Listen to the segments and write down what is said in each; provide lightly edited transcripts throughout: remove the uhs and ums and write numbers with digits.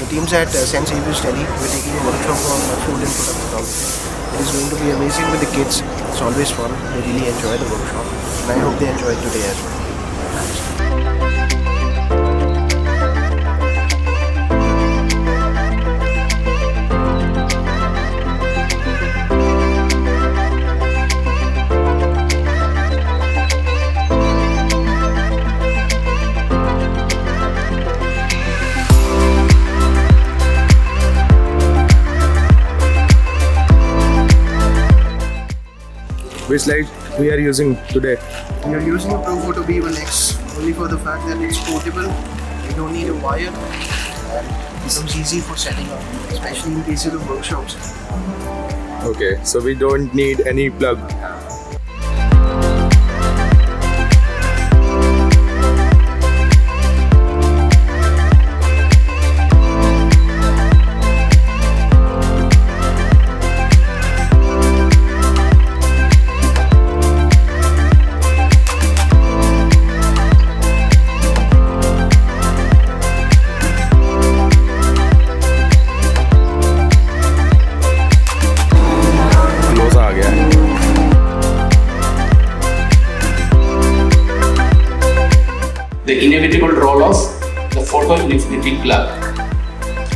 The teams at St. Xaviers Delhi were taking a workshop on food and product photography. It is going to be amazing with the kids. It's always fun. They really enjoy the workshop. And I hope they enjoy it today as well. Which light we are using today? We are using a Photo B1X only for the fact that it's portable. You don't need a wire and it becomes easy for setting up, especially in cases of workshops. Okay, so we don't need any plug. The inevitable role of the Photo Infinity Club,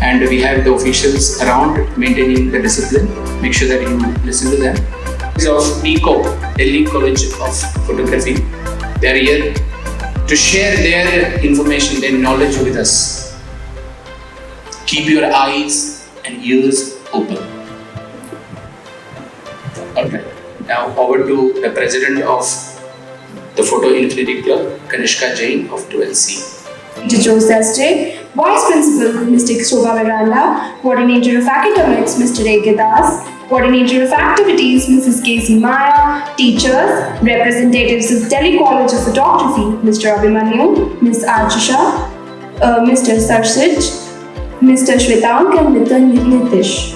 and we have the officials around maintaining the discipline. Make sure that you listen to them. Of DCOP, Delhi College of Photography, they are here to share their information, their knowledge with us. Keep your eyes and ears open. Alright, now over to the president of the Photo Infinity Club, Kanishka Jain of 12C. Teacher Thursday, Vice Principal Mr. Shobha Miranda, Coordinator of Academics Mr. A.K. Das, Coordinator of Activities Mrs. Casey Maya, teachers, representatives of Delhi College of Photography Mr. Abhimanyu, Ms. Archisha, Mr. Sarsij, Mr. Shwetank and Mr. Nitish.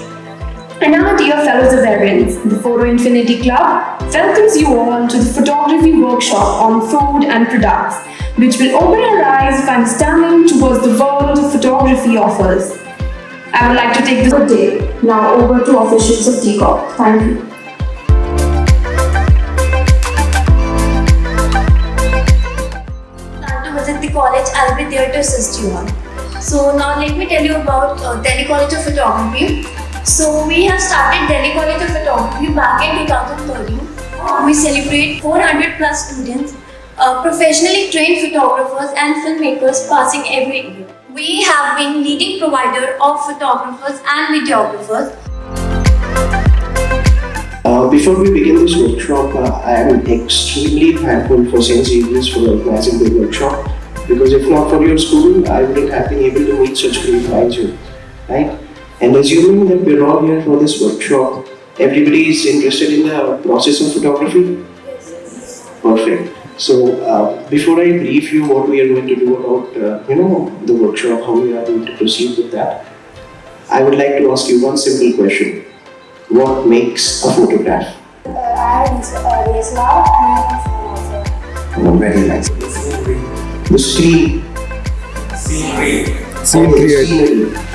And our dear fellow Xaviers, the Photo Infinity Club welcomes you all to the photography workshop on food and products, which will open our eyes of understanding towards the world of photography offers. I would like to take this day now over to officials of DCOP. Thank you. Plan to visit the college, I'll be there to assist you all. So now let me tell you about Delhi College of Photography. So we have started Delhi College of Photography back in 2013. We celebrate 400 plus students, professionally trained photographers and filmmakers passing every year. We have been leading provider of photographers and videographers. Before we begin this workshop, I am extremely thankful for St. Xaviers for organizing the workshop, because if not for your school, I wouldn't have been able to meet such great minds here, right? And assuming that we're all here for this workshop, everybody is interested in the process of photography? Yes. Perfect. So, before I brief you what we are going to do about, the workshop, how we are going to proceed with that, I would like to ask you one simple question. What makes a photograph? I have DSLR and I have phone also. Oh, very nice. The scene. Scenery.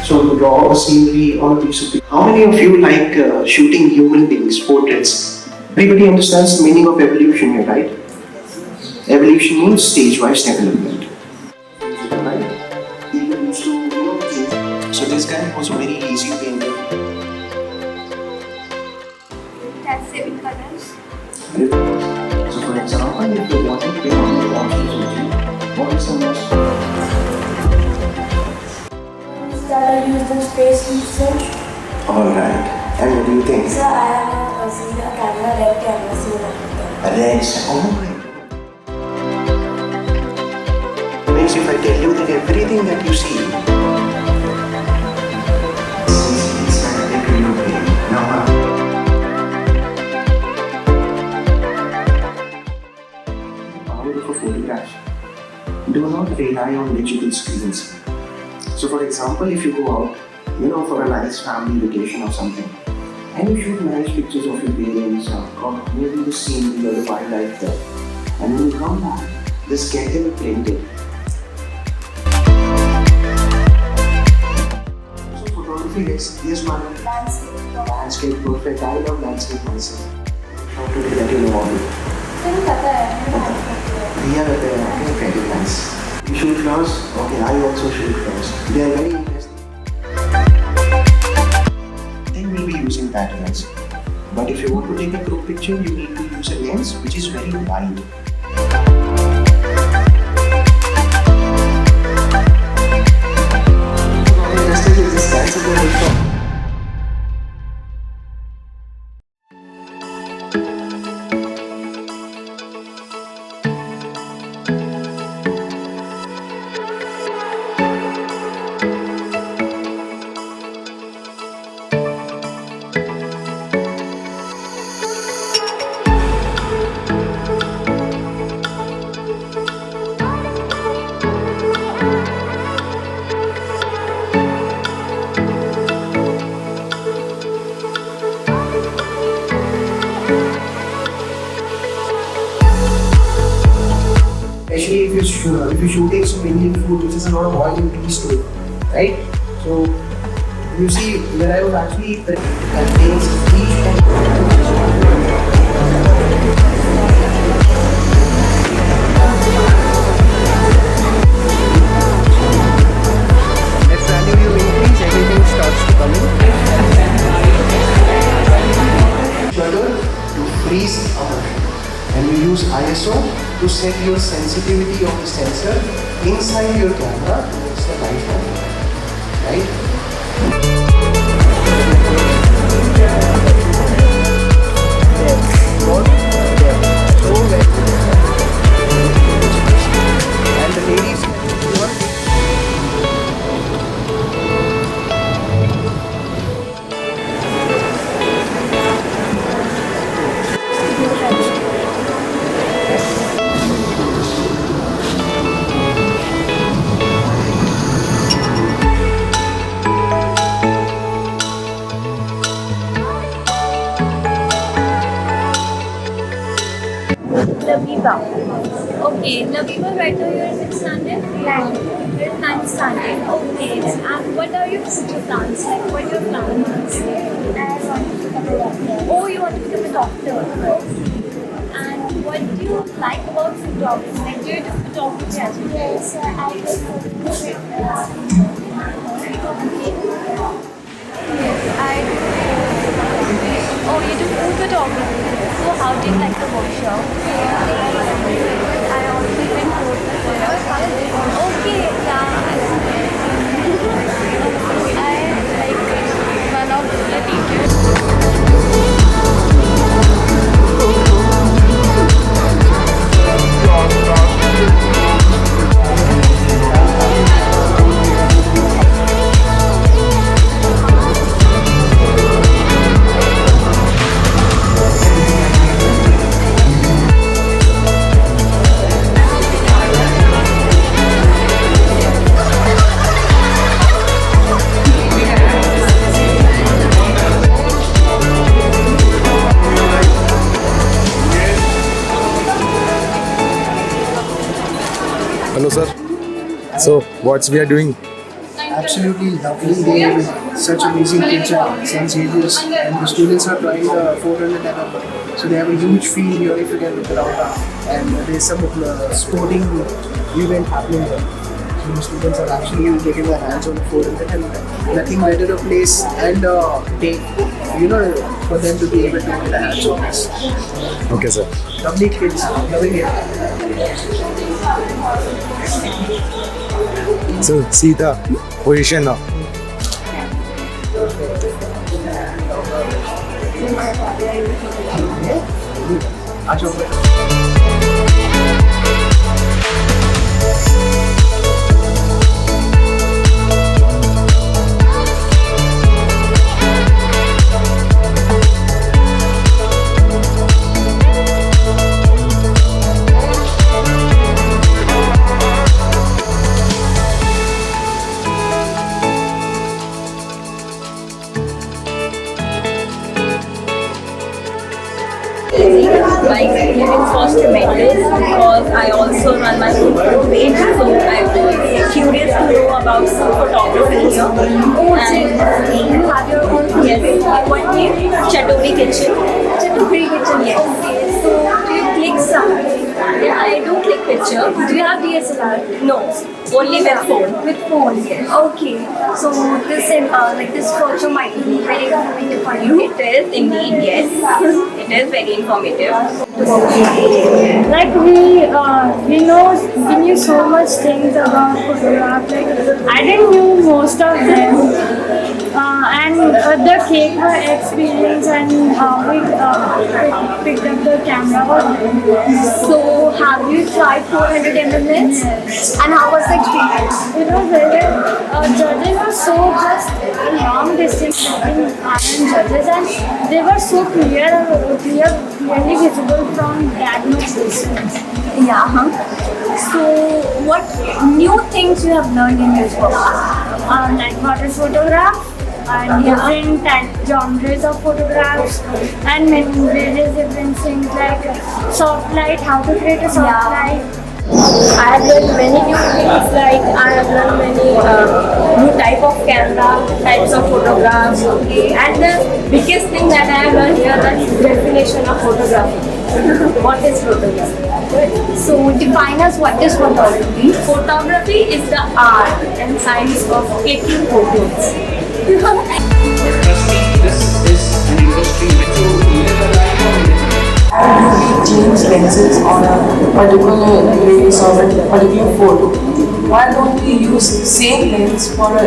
So you draw a scenery on a piece of paper. How many of you like shooting human beings, portraits? Everybody understands the meaning of evolution here, right? Evolution means stage-wise development. Right? People used to, so this guy was a very easy painter. It has 7 colors. So for example, if you want to paint on the options, what is the most? That I use the space research. Alright. And what do you think? So I have seen a camera, red camera, seen A red. Oh my. Means if I tell you that everything that you see is connected to your brain. Now, power of a photograph. Do not rely on digital screens. So for example, if you go out, for a nice family vacation or something, and you shoot nice pictures of your parents or maybe the scenery or the wildlife there, and when you come back, just get them printed. geography is? Yes, Manu. Landscape, perfect. I love landscape myself. How to let you know all it? Yeah, okay, very nice. You shoot flowers? Okay, I also shoot flowers. They are very interesting. Then we'll be using patterns. But if you want to take a group picture, you need to use a lens which is very wide. Especially if you're shooting some Indian food, which is a lot of oil and grease to it, right? So you see, when I was actually contains each as value you increase, everything starts to come in. Shutter to freeze a motion, and you use ISO to set your sensitivity of the sensor inside your camera towards the right hand, right? And the ladies can Laviva. Okay, Laviva, right now you're in which standard? 9. You're in 9th standard. Okay. And what are your future plans? Like, what are your plans? I want to become a doctor. Oh, you want to become a doctor. Okay. And what do you like about photography? Like, do you do photography as well? Yes, I do photography. Yes, I do. Oh, you do food photography. So how do you like the workshop? I already been told before. Okay, yeah. I like one of the teachers. Hello, sir. So, what's we are doing? absolutely lovely day with such amazing kids at St. Xaviers, and the students are trying the 400 and so they have a huge field here if you can look around, and there's some sporting event happening here. So the students are actually getting their hands on the 400 and nothing better a place and day, for them to be able to get their hands on this. Okay, sir. Lovely kids, loving it. So, Sita, position now. my experience was tremendous because I also run my own photo page, so I was curious to know about some photography here. And you have your own? Yes. What name? Chatori Kitchen. Chatori Kitchen. Yes. Okay. So do you click some? Yeah, I do click picture. Do you have DSLR? No, only with phone. With phone, yes. Okay. So this photo might be very informative for you. It is indeed, yes. It is very informative. Like we knew so much things about photography. Like, I didn't know most of them. And the cake experience and how we picked up the camera. So have you tried 400mm lens? Yes. And how was the experience? It was very judges were so just long distance between and judges, and they were so clearly visible from that much distance. Yeah. So what new things you have learned in this work? Like water photograph and different genres of photographs and various different things like soft light, how to create a soft light. I have learned many new things, like I have learned many new type of camera, types of photographs, and the biggest thing that I have learned here is definition of photography. What is photography? So define us what is photography. Photography is the art and science of taking photos. But trust me, this is an industry which will live a life of it. We change lenses on a particular place or a particular photo. Why don't we use same lens for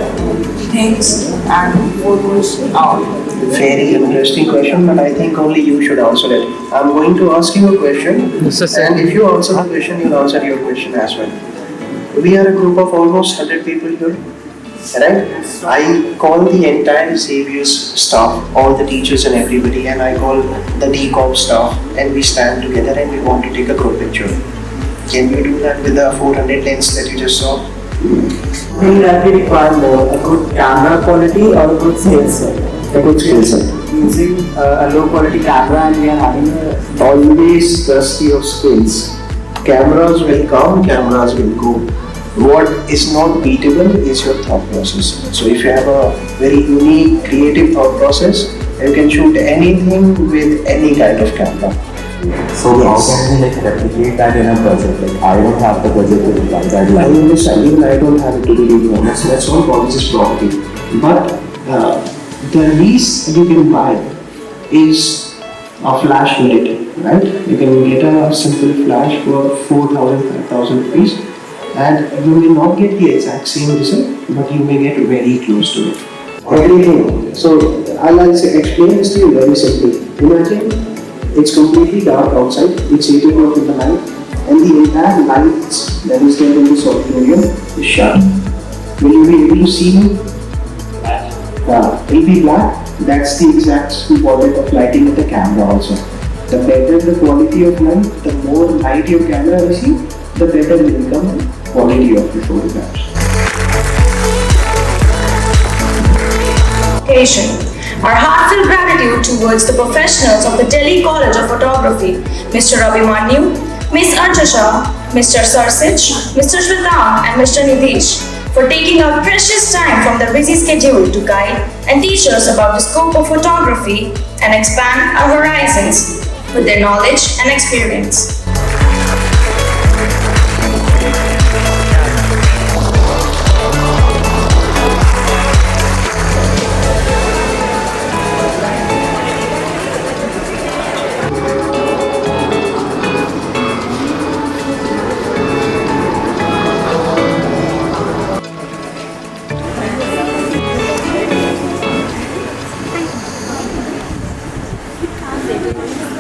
things and photos out? Very interesting question, but I think only you should answer it. I'm going to ask you a question, and if you answer the question, you'll answer your question as well. We are a group of almost 100 people here, right? I call the entire Xaviers staff, all the teachers and everybody, and I call the DCOP staff, and we stand together and we want to take a group picture. Can you do that with the 400 lens that you just saw? I think that we require more, a good camera quality or a good skill set. A good skill set. Using a low quality camera and we are having Always trust your skills. Cameras will come, cameras will go. What is not beatable is your thought process. So if you have a very unique, creative thought process, you can shoot anything with any kind of camera. So how can we replicate that in a project? Like I don't have the budget to apply that. I understand, even I don't have it to be really honest. That's all policies property. But the least you can buy is a flashlight, right? You can get a simple flash for 4,000, 5,000 rupees, and you may not get the exact same result, but you may get very close to it. Everything. So I'll explain this to you very simply. Imagine it's completely dark outside, it's 8 o'clock in the night, and the entire lights that is there in this auditorium is shut. Will you be able to see me? It will be black. That's the exact importance of lighting with the camera also. The better the quality of light, the more light your camera receives, the better will become the quality of the photographs. Our heartfelt gratitude towards the professionals of the Delhi College of Photography, Mr. Abhimanyu, Ms. Anjasha, Mr. Sarsich, Mr. Shwetam and Mr. Nitish for taking out precious time from their busy schedule to guide and teach us about the scope of photography and expand our horizons with their knowledge and experience.